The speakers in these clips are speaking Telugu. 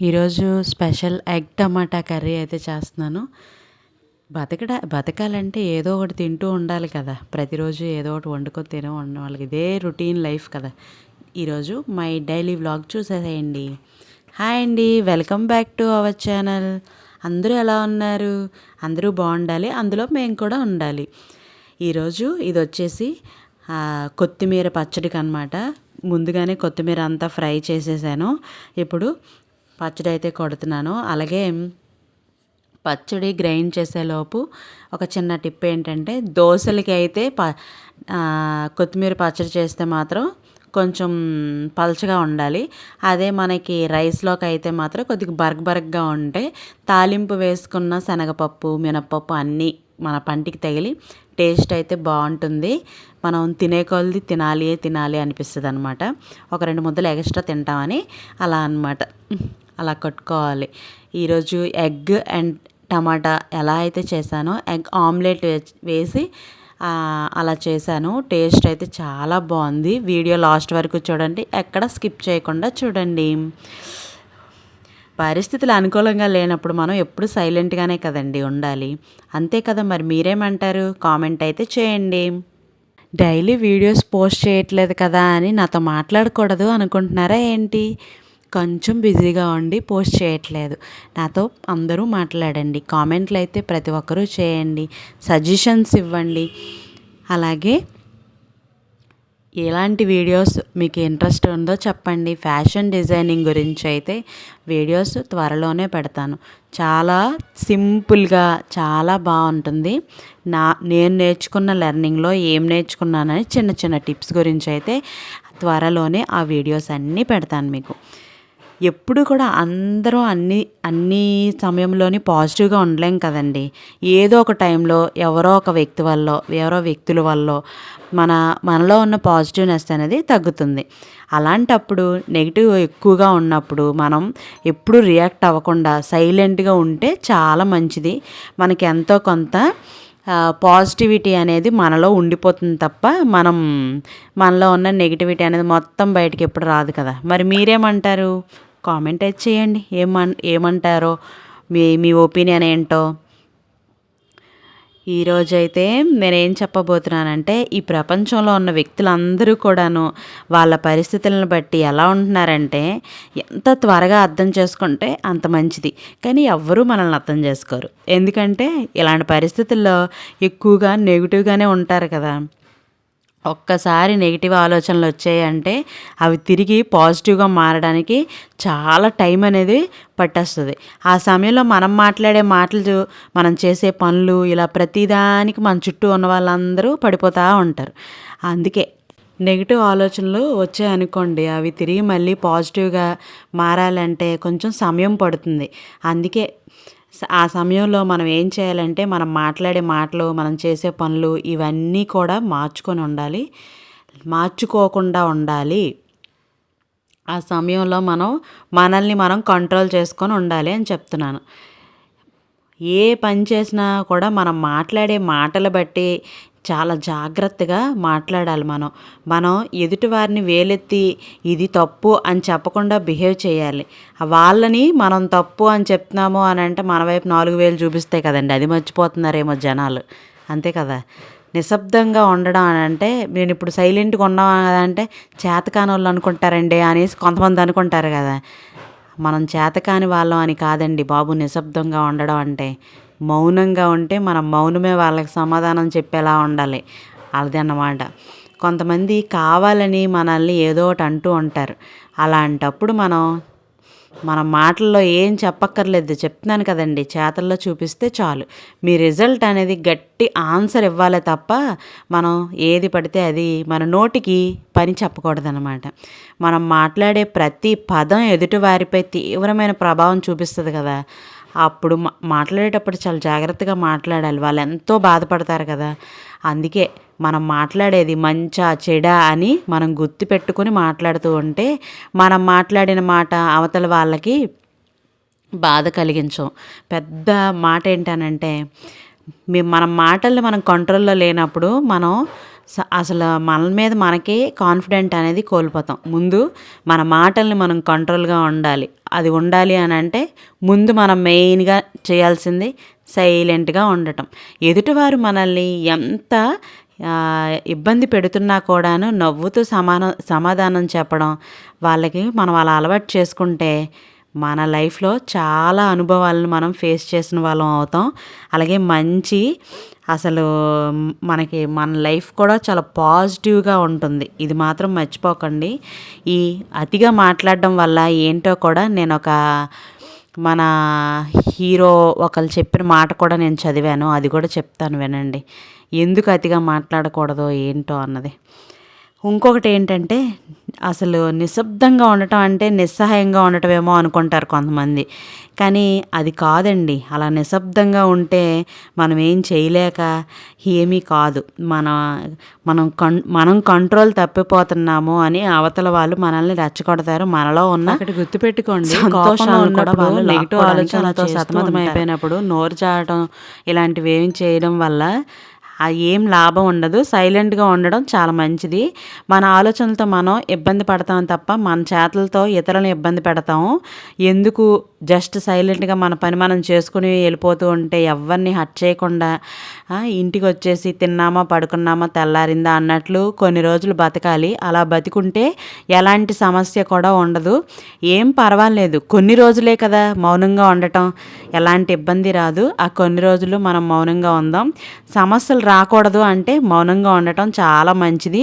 ఈరోజు స్పెషల్ ఎగ్ టమాటా కర్రీ అయితే చేస్తున్నాను. బతకాలంటే ఏదో ఒకటి తింటూ ఉండాలి కదా! ప్రతిరోజు ఏదో ఒకటి వండుకొని తినే ఉన్న వాళ్ళకి ఇదే రొటీన్ లైఫ్ కదా! ఈరోజు మై డైలీ వ్లాగ్ చూసేసేయండి. హాయ్ అండి, welcome back to our channel. అందరూ ఎలా ఉన్నారు? అందరూ బాగుండాలి, అందులో మేము కూడా ఉండాలి. ఈరోజు ఇది వచ్చేసి కొత్తిమీర పచ్చడికి అనమాట. ముందుగానే కొత్తిమీర అంతా ఫ్రై చేసేసాను. ఇప్పుడు పచ్చడి అయితే కొడుతున్నాను. అలాగే పచ్చడి గ్రైండ్ చేసేలోపు ఒక చిన్న టిప్ ఏంటంటే, దోశలకి అయితే కొత్తిమీర పచ్చడి చేస్తే మాత్రం కొంచెం పలచగా ఉండాలి. అదే మనకి రైస్లోకి అయితే మాత్రం కొద్దిగా బరగ్గా ఉంటే తాలింపు వేసుకున్న శనగపప్పు, మినప్పప్పు అన్నీ మన పంటికి తగిలి టేస్ట్ అయితే బాగుంటుంది. మనం తినే కొలది తినాలి అనిపిస్తుంది అనమాట. ఒక 2 ముద్దలు ఎక్స్ట్రా తింటామని అలా అనమాట. అలా కట్టుకోవాలి. ఈరోజు ఎగ్ అండ్ టమాటా ఎలా అయితే చేశానో, ఎగ్ ఆమ్లెట్ వేసి అలా చేశాను. టేస్ట్ అయితే చాలా బాగుంది. వీడియో లాస్ట్ వరకు చూడండి, ఎక్కడ స్కిప్ చేయకుండా చూడండి. పరిస్థితులు అనుకూలంగా లేనప్పుడు మనం ఎప్పుడు సైలెంట్గానే కదండి ఉండాలి. అంతే కదా, మరి మీరేమంటారు? కామెంట్ అయితే చేయండి. డైలీ వీడియోస్ పోస్ట్ చేయట్లేదు కదా అని నాతో మాట్లాడకూడదు అనుకుంటున్నారా ఏంటి? కొంచెం బిజీగా ఉండి పోస్ట్ చేయట్లేదు. నాతో అందరూ మాట్లాడండి. కామెంట్లు అయితే ప్రతి ఒక్కరూ చేయండి, సజెషన్స్ ఇవ్వండి. అలాగే ఎలాంటి వీడియోస్ మీకు ఇంట్రెస్ట్ ఉందో చెప్పండి. ఫ్యాషన్ డిజైనింగ్ గురించి అయితే వీడియోస్ త్వరలోనే పెడతాను. చాలా సింపుల్గా చాలా బాగుంటుంది. నేను నేర్చుకున్న లెర్నింగ్లో ఏం నేర్చుకున్నానని చిన్న టిప్స్ గురించి అయితే త్వరలోనే ఆ వీడియోస్ అన్నీ పెడతాను మీకు. ఎప్పుడు కూడా అందరూ అన్ని సమయంలోని పాజిటివ్గా ఉండలేం కదండి. ఏదో ఒక టైంలో ఎవరో వ్యక్తుల వల్ల మనలో ఉన్న పాజిటివ్నెస్ అనేది తగ్గుతుంది. అలాంటప్పుడు నెగిటివ్ ఎక్కువగా ఉన్నప్పుడు మనం ఎప్పుడు రియాక్ట్ అవ్వకుండా సైలెంట్గా ఉంటే చాలా మంచిది. మనకి ఎంతో కొంత పాజిటివిటీ అనేది మనలో ఉండిపోతుంది తప్ప మనలో ఉన్న నెగిటివిటీ అనేది మొత్తం బయటికి ఎప్పుడు రాదు కదా. మరి మీరేమంటారు? కామెంట్ అయితే చేయండి. ఏమంటారో మీ ఒపీనియన్ ఏంటో. ఈరోజైతే నేనేం చెప్పబోతున్నానంటే, ఈ ప్రపంచంలో ఉన్న వ్యక్తులందరూ కూడాను వాళ్ళ పరిస్థితులను బట్టి ఎలా ఉంటున్నారంటే, ఎంత త్వరగా అర్థం చేసుకుంటే అంత మంచిది. కానీ ఎవ్వరూ మనల్ని అర్థం చేసుకోరు. ఎందుకంటే ఇలాంటి పరిస్థితుల్లో ఎక్కువగా నెగిటివ్గానే ఉంటారు కదా. ఒక్కసారి నెగిటివ్ ఆలోచనలు వచ్చాయంటే అవి తిరిగి పాజిటివ్గా మారడానికి చాలా టైం అనేది పట్టేస్తుంది. ఆ సమయంలో మనం మాట్లాడే మాటలు, మనం చేసే పనులు, ఇలా ప్రతిదానికి మన చుట్టూ ఉన్న వాళ్ళందరూ పడిపోతూ ఉంటారు. అందుకే నెగిటివ్ ఆలోచనలు వచ్చాయనుకోండి, అవి తిరిగి మళ్ళీ పాజిటివ్గా మారాలంటే కొంచెం సమయం పడుతుంది. అందుకే ఆ సమయంలో మనం ఏం చేయాలంటే, మనం మాట్లాడే మాటలు, మనం చేసే పనులు ఇవన్నీ కూడా మార్చుకోకుండా ఉండాలి. ఆ సమయంలో మనల్ని మనం కంట్రోల్ చేసుకొని ఉండాలి అని చెప్తున్నాను. ఏ పని చేసినా కూడా మనం మాట్లాడే మాటలు బట్టి చాలా జాగ్రత్తగా మాట్లాడాలి. మనం ఎదుటివారిని వేలెత్తి ఇది తప్పు అని చెప్పకుండా బిహేవ్ చేయాలి. వాళ్ళని మనం తప్పు అని చెప్తున్నాము అని అంటే మన వైపు 4 వేలు చూపిస్తాయి కదండి. అది మర్చిపోతున్నారేమో జనాలు. అంతే కదా. నిశ్శబ్దంగా ఉండడం అని అంటే, నేను ఇప్పుడు సైలెంట్గా ఉన్నాం కదా అంటే చేతకాని వాళ్ళు అనుకుంటారండి అనేసి కొంతమంది అనుకుంటారు కదా. మనం చేతకాని వాళ్ళం అని కాదండి బాబు నిశ్శబ్దంగా ఉండడం అంటే. మౌనంగా ఉంటే మనం మౌనమే వాళ్ళకి సమాధానం చెప్పేలా ఉండాలి. అదన్నమాట. కొంతమంది కావాలని మనల్ని ఏదో ఒకటి అంటూ ఉంటారు. అలాంటప్పుడు మన మాటల్లో ఏం చెప్పక్కర్లేదు, చెప్తున్నాను కదండి, చేతల్లో చూపిస్తే చాలు. మీ రిజల్ట్ అనేది గట్టి ఆన్సర్ ఇవ్వాలి తప్ప మనం ఏది పడితే అది మన నోటికి పని చెప్పకూడదనమాట. మనం మాట్లాడే ప్రతి పదం ఎదుటివారిపై తీవ్రమైన ప్రభావం చూపిస్తుంది కదా. అప్పుడు మాట్లాడేటప్పుడు చాలా జాగ్రత్తగా మాట్లాడాలి. వాళ్ళు ఎంతో బాధపడతారు కదా. అందుకే మనం మాట్లాడేది మంచా చెడా అని మనం గుర్తుపెట్టుకొని మాట్లాడుతూ ఉంటే మనం మాట్లాడిన మాట అవతల వాళ్ళకి బాధ కలిగించం. పెద్ద మాట ఏంటనంటే, మన మాటల్ని మనం కంట్రోల్లో లేనప్పుడు మనం అసలు మన మీద మనకే కాన్ఫిడెంట్ అనేది కోల్పోతాం. ముందు మన మాటల్ని మనం కంట్రోల్గా ఉండాలి. అది ఉండాలి అని అంటే ముందు మనం మెయిన్గా చేయాల్సింది సైలెంట్గా ఉండటం. ఎదుటివారు మనల్ని ఎంత ఇబ్బంది పెడుతున్నా కూడాను నవ్వుతూ సమాధానం చెప్పడం, వాళ్ళకి మనం అలా అలవాటు చేసుకుంటే మన లైఫ్లో చాలా అనుభవాలను మనం ఫేస్ చేసిన వాళ్ళం అవుతాం. అలాగే అసలు మనకి మన లైఫ్ కూడా చాలా పాజిటివ్గా ఉంటుంది. ఇది మాత్రం మర్చిపోకండి. ఈ అతిగా మాట్లాడడం వల్ల ఏంటో కూడా నేను మన హీరో ఒకళ్ళు చెప్పిన మాట కూడా నేను చదివాను. అది కూడా చెప్తాను వినండి. ఎందుకు అతిగా మాట్లాడకూడదో ఏంటో అన్నది. ఇంకొకటి ఏంటంటే అసలు నిశ్శబ్దంగా ఉండటం అంటే నిస్సహాయంగా ఉండటమేమో అనుకుంటారు కొంతమంది. కానీ అది కాదండి. అలా నిశ్శబ్దంగా ఉంటే మనం ఏం చేయలేక ఏమీ కాదు. మనం కంట్రోల్ తప్పిపోతున్నాము అని అవతల వాళ్ళు మనల్ని రెచ్చగొడతారు. మనలో ఉన్న ఒకటి గుర్తుపెట్టుకోండి, సంతోషంలో ఉన్నప్పుడు నెగిటివ్ ఆలోచనలతో సతమతం అయిపోయినప్పుడు నోరు జారడం ఇలాంటివి ఏం చేయడం వల్ల ఏం లాభం ఉండదు. సైలెంట్గా ఉండడం చాలా మంచిది. మన ఆలోచనలతో మనం ఇబ్బంది పడతాం తప్ప మన చేతులతో ఇతరులను ఇబ్బంది పెడతాము ఎందుకు? జస్ట్ సైలెంట్గా మన పని మనం చేసుకుని వెళ్ళిపోతూ ఉంటే ఎవరిని హర్ట్ చేయకుండా ఇంటికి వచ్చేసి తిన్నామా పడుకున్నామా తెల్లారిందా అన్నట్లు కొన్ని రోజులు బతకాలి. అలా బతికుంటే ఎలాంటి సమస్య కూడా ఉండదు. ఏం పర్వాలేదు, కొన్ని రోజులే కదా మౌనంగా ఉండటం, ఎలాంటి ఇబ్బంది రాదు. ఆ కొన్ని రోజులు మనం మౌనంగా ఉందాం. సమస్యలు రాకూడదు అంటే మౌనంగా ఉండటం చాలా మంచిది.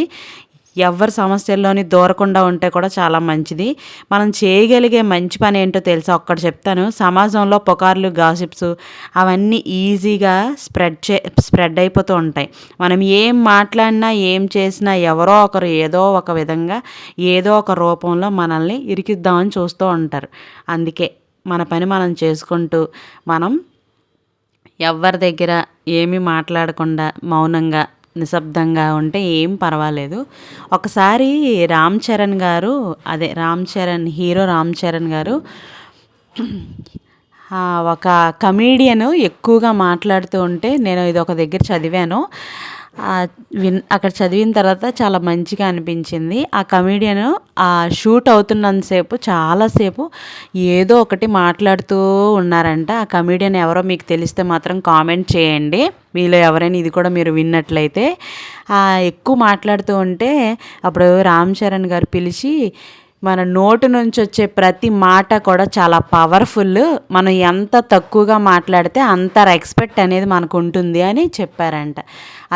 ఎవరి సమస్యల్లోని దూరకుండా ఉంటే కూడా చాలా మంచిది. మనం చేయగలిగే మంచి పని ఏంటో తెలుసా? ఒక్కటి చెప్తాను. సమాజంలో పుకార్లు, గాసిప్స్ అవన్నీ ఈజీగా స్ప్రెడ్ అయిపోతూ ఉంటాయి. మనం ఏం మాట్లాడినా ఏం చేసినా ఎవరో ఒకరు ఏదో ఒక విధంగా ఏదో ఒక రూపంలో మనల్ని ఇరికిద్దామని చూస్తూ ఉంటారు. అందుకే మన పని మనం చేసుకుంటూ మనం ఎవరి దగ్గర ఏమీ మాట్లాడకుండా మౌనంగా నిశ్శబ్దంగా ఉంటే ఏం పర్వాలేదు. ఒకసారి హీరో రామ్ చరణ్ గారు ఒక కమీడియన్ ఎక్కువగా మాట్లాడుతూ ఉంటే నేను ఇది ఒక దగ్గర చదివాను. అక్కడ చదివిన తర్వాత చాలా మంచిగా అనిపించింది. ఆ కమీడియన్ షూట్ అవుతున్నంతసేపు చాలాసేపు ఏదో ఒకటి మాట్లాడుతూ ఉన్నారంట. ఆ కమీడియన్ ఎవరో మీకు తెలిస్తే మాత్రం కామెంట్ చేయండి. మీలో ఎవరైనా ఇది కూడా మీరు విన్నట్లయితే. ఎక్కువ మాట్లాడుతూ ఉంటే అప్పుడు రామ్ చరణ్ గారు పిలిచి, మన నోటు నుంచి వచ్చే ప్రతి మాట కూడా చాలా పవర్ఫుల్. మనం ఎంత తక్కువగా మాట్లాడితే అంత రెస్పెక్ట్ అనేది మనకు ఉంటుంది అని చెప్పారంట.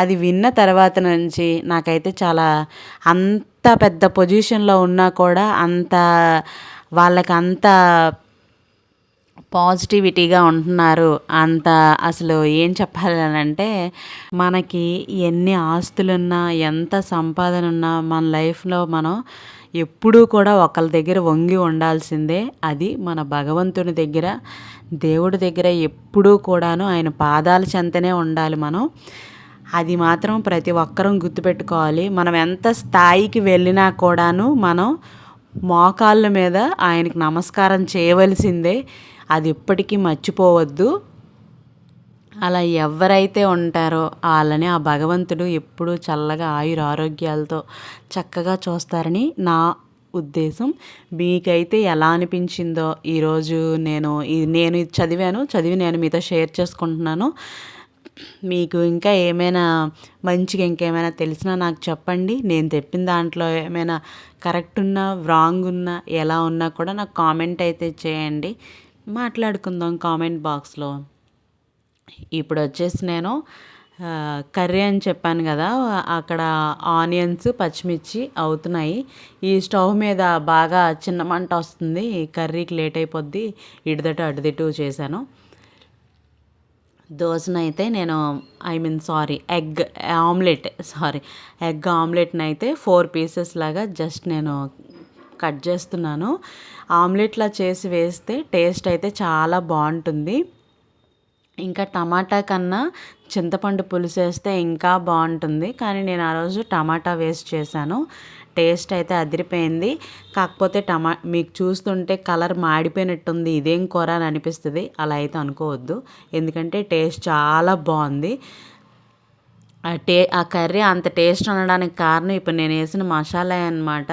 అది విన్న తర్వాత నుంచి నాకైతే చాలా అంత పెద్ద పొజిషన్లో ఉన్నా కూడా వాళ్ళకి అంత పాజిటివిటీగా ఉంటున్నారు. అసలు ఏం చెప్పాలి అంటే మనకి ఎన్ని ఆస్తులున్నా ఎంత సంపాదన ఉన్నా మన లైఫ్లో మనం ఎప్పుడూ కూడా ఒకళ్ళ దగ్గర వంగి ఉండాల్సిందే. అది మన భగవంతుని దగ్గర, దేవుడి దగ్గర ఎప్పుడూ కూడాను ఆయన పాదాల చెంతనే ఉండాలి మనం. అది మాత్రం ప్రతి ఒక్కరం గుర్తుపెట్టుకోవాలి. మనం ఎంత స్థాయికి వెళ్ళినా కూడాను మనం మోకాళ్ళ మీద ఆయనకి నమస్కారం చేయవలసిందే. అది ఎప్పటికీ మర్చిపోవద్దు. అలా ఎవరైతే ఉంటారో వాళ్ళని ఆ భగవంతుడు ఎప్పుడూ చల్లగా ఆరోగ్యాలతో చక్కగా చూస్తారని నా ఉద్దేశం. మీకైతే ఎలా అనిపించిందో ఈరోజు నేను ఇది చదివి నేను మీతో షేర్ చేసుకుంటున్నాను. మీకు ఇంకా ఏమైనా మంచిగా ఇంకేమైనా తెలిసినా నాకు చెప్పండి. నేను చెప్పిన దాంట్లో ఏమైనా కరెక్ట్ ఉన్నా రాంగ్ ఉన్నా ఎలా ఉన్నా కూడా నాకు కామెంట్ అయితే చేయండి. మాట్లాడుకుందాం కామెంట్ బాక్స్లో. ఇప్పుడు వచ్చేసి నేను కర్రీ అని చెప్పాను కదా, అక్కడ ఆనియన్స్ పచ్చిమిర్చి అవుతున్నాయి. ఈ స్టవ్ మీద బాగా చిన్న మంట వస్తుంది, కర్రీకి లేట్ అయిపోద్ది. ఇటుదటు అటుదిటు చేశాను. దోశనైతే నేను ఎగ్ ఆమ్లెట్ని అయితే 4 పీసెస్ లాగా జస్ట్ నేను కట్ చేస్తున్నాను. ఆమ్లెట్లా చేసి వేస్తే టేస్ట్ అయితే చాలా బాగుంటుంది. ఇంకా టమాటా కన్నా చింతపండు పులుసు వేస్తే ఇంకా బాగుంటుంది. కానీ నేను ఆ రోజు టమాటా వేస్ట్ చేశాను. టేస్ట్ అయితే అదిరిపోయింది. కాకపోతే మీకు చూస్తుంటే కలర్ మాడిపోయినట్టుంది, ఇదేం కూర అని అనిపిస్తుంది. అలా అయితే అనుకోవద్దు, ఎందుకంటే టేస్ట్ చాలా బాగుంది. ఆ కర్రీ అంత టేస్ట్ ఉండడానికి కారణం ఇప్పుడు నేను వేసిన మసాలా అన్నమాట.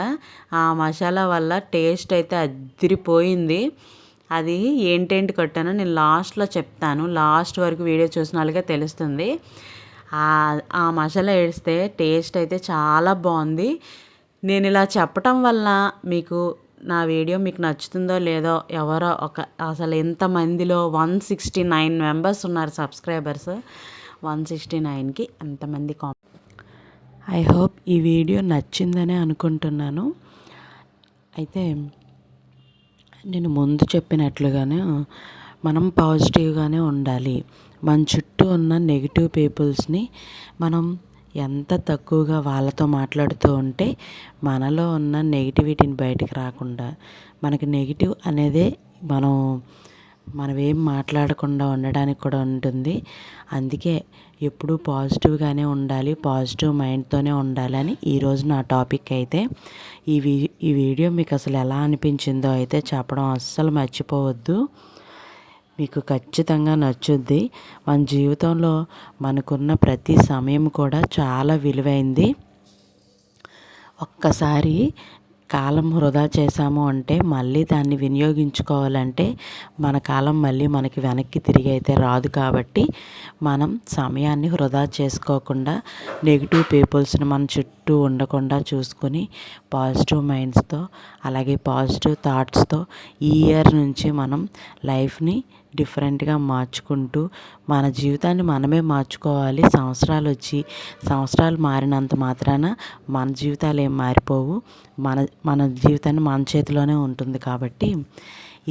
ఆ మసాలా వల్ల టేస్ట్ అయితే అదిరిపోయింది. అది ఏంటేంటి కొట్టానో నేను లాస్ట్లో చెప్తాను. లాస్ట్ వరకు వీడియో చూసిన వాళ్ళకే తెలుస్తుంది. ఆ మసాలా వేస్తే టేస్ట్ అయితే చాలా బాగుంది. నేను ఇలా చెప్పటం వల్ల మీకు నా వీడియో మీకు నచ్చుతుందో లేదో ఎవరో అసలు ఎంతమందిలో 169 మెంబర్స్ ఉన్నారు సబ్స్క్రైబర్స్. 169కి ఎంతమంది ఐ హోప్ ఈ వీడియో నచ్చిందనే అనుకుంటున్నాను. అయితే నేను ముందు చెప్పినట్లుగానే మనం పాజిటివ్గానే ఉండాలి. మన చుట్టూ ఉన్న నెగిటివ్ పీపుల్స్ని మనం ఎంత తక్కువగా వాళ్ళతో మాట్లాడుతూ ఉంటే మనలో ఉన్న నెగిటివిటీని బయటికి రాకుండా మనకి నెగిటివ్ అనేదే మనం ఏం మాట్లాడకుండా ఉండడానికి కూడా ఉంటుంది. అందుకే ఎప్పుడూ పాజిటివ్గానే ఉండాలి, పాజిటివ్ మైండ్తోనే ఉండాలని ఈరోజు నా టాపిక్ అయితే. ఈ వీడియో మీకు అసలు ఎలా అనిపించిందో అయితే చెప్పడం అస్సలు మర్చిపోవద్దు. మీకు ఖచ్చితంగా నచ్చుద్ది. మన జీవితంలో మనకున్న ప్రతి సమయం కూడా చాలా విలువైంది. ఒక్కసారి కాలం వృధా చేశాము అంటే మళ్ళీ దాన్ని వినియోగించుకోవాలంటే మన కాలం మళ్ళీ మనకి వెనక్కి తిరిగి అయితే రాదు. కాబట్టి మనం సమయాన్ని వృధా చేసుకోకుండా నెగిటివ్ పీపుల్స్ని మన చుట్టూ ఉండకుండా చూసుకొని పాజిటివ్ మైండ్స్తో అలాగే పాజిటివ్ థాట్స్తో ఈ ఇయర్ నుంచి మనం లైఫ్ని డిఫరెంట్గా మార్చుకుంటూ మన జీవితాన్ని మనమే మార్చుకోవాలి. సంవత్సరాలు మారినంత మాత్రాన మన జీవితాలు ఏం మారిపోవు. మన జీవితాన్ని మన చేతిలోనే ఉంటుంది. కాబట్టి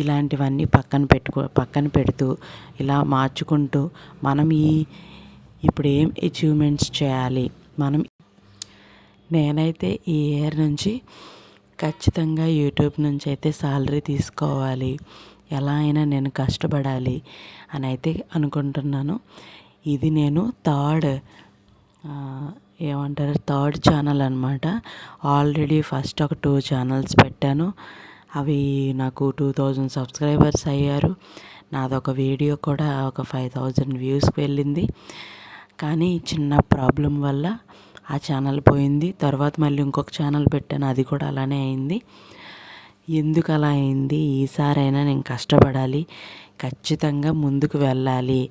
ఇలాంటివన్నీ పక్కన పెడుతూ ఇలా మార్చుకుంటూ మనం ఇప్పుడు ఏం అచీవ్మెంట్స్ చేయాలి. నేనైతే ఈ ఇయర్ నుంచి ఖచ్చితంగా యూట్యూబ్ నుంచి అయితే సాలరీ తీసుకోవాలి, ఎలా అయినా నేను కష్టపడాలి అని అయితే అనుకుంటున్నాను. ఇది నేను థర్డ్ ఛానల్ అనమాట. ఆల్రెడీ ఫస్ట్ ఒక 2 ఛానల్స్ పెట్టాను. అవి నాకు 2000 సబ్స్క్రైబర్స్ అయ్యారు. నాదొక వీడియో కూడా ఒక 5000 వ్యూస్కి వెళ్ళింది. కానీ చిన్న ప్రాబ్లం వల్ల ఆ ఛానల్ పోయింది. తర్వాత మళ్ళీ ఇంకొక ఛానల్ పెట్టాను, అది కూడా అలానే అయింది. ఎందుకు అలా అయింది? ఈసారైనా నేను కష్టపడాలి, ఖచ్చితంగా ముందుకు వెళ్ళాలి.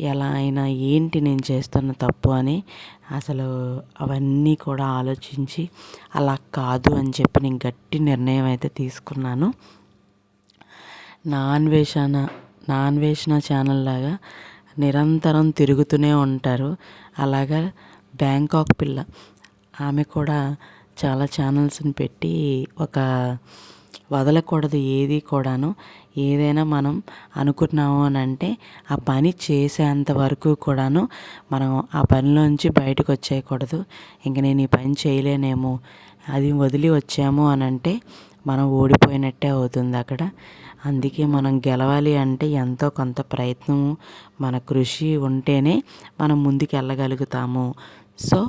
ఎలా అయినా ఏంటి నేను చేస్తున్న తప్పు అని అసలు అవన్నీ కూడా ఆలోచించి అలా కాదు అని చెప్పి నేను గట్టి నిర్ణయం అయితే తీసుకున్నాను. నా అన్వేషణ ఛానల్ లాగా నిరంతరం తిరుగుతూనే ఉంటారు. అలాగా బ్యాంకాక్ పిల్ల ఆమె కూడా చాలా ఛానల్స్ని పెట్టి వదలకూడదు ఏది కూడాను. ఏదైనా మనం అనుకున్నాము అని అంటే ఆ పని చేసేంత వరకు కూడాను మనం ఆ పనిలోంచి బయటకు వచ్చేయకూడదు. ఇంక నేను ఈ పని చేయలేనేమో, అది వదిలి వచ్చాము అని అంటే మనం ఓడిపోయినట్టే అవుతుంది అక్కడ. అందుకే మనం గెలవాలి అంటే ఎంతో కొంత ప్రయత్నము మన కృషి ఉంటేనే మనం ముందుకు వెళ్ళగలుగుతాము. సో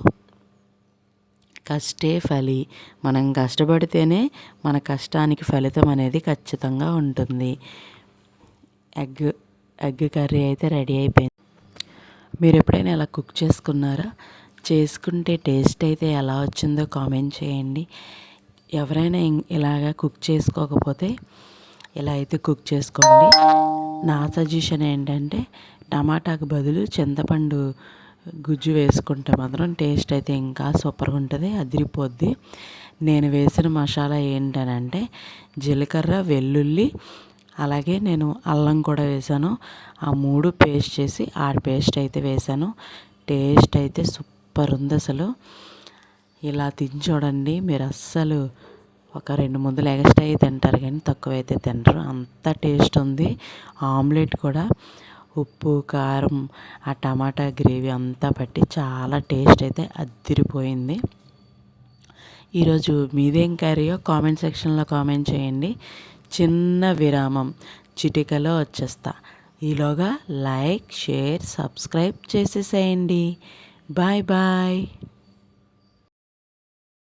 కష్టే ఫలి, మనం కష్టపడితేనే మన కష్టానికి ఫలితం అనేది ఖచ్చితంగా ఉంటుంది. ఎగ్ కర్రీ అయితే రెడీ అయిపోయింది. మీరు ఎప్పుడైనా ఇలా కుక్ చేసుకున్నారా? చేసుకుంటే టేస్ట్ అయితే ఎలా వచ్చిందో కామెంట్ చేయండి. ఎవరైనా ఇలాగా కుక్ చేసుకోకపోతే ఇలా అయితే కుక్ చేసుకోండి. నా సజెషన్ ఏంటంటే టమాటాకు బదులు చింతపండు గుజ్జు వేసుకుంటే మాత్రం టేస్ట్ అయితే ఇంకా సూపర్గా ఉంటుంది, అదిరిపోద్ది. నేను వేసిన మసాలా ఏంటనంటే జీలకర్ర, వెల్లుల్లి, అలాగే నేను అల్లం కూడా వేసాను. ఆ 3 పేస్ట్ చేసి పేస్ట్ అయితే వేసాను. టేస్ట్ అయితే సూపర్ ఉంది అసలు. ఇలా తిని చూడండి, మీరు అస్సలు ఒక 2 ముద్దలు ఎక్స్ట్రా అయితే తింటారు కానీ తక్కువైతే తినరు, అంత టేస్ట్ ఉంది. ఆమ్లెట్ కూడా ఉప్పు, కారం, ఆ టమాటా గ్రేవీ అంతా పట్టి చాలా టేస్ట్ అయితే అదిరిపోయింది. ఈరోజు మీదేం కర్రీయో కామెంట్ సెక్షన్లో కామెంట్ చేయండి. చిన్న విరామం, చిటికలో వచ్చేస్తా. ఈలోగా లైక్, షేర్, సబ్స్క్రైబ్ చేసేసేయండి. Bye bye.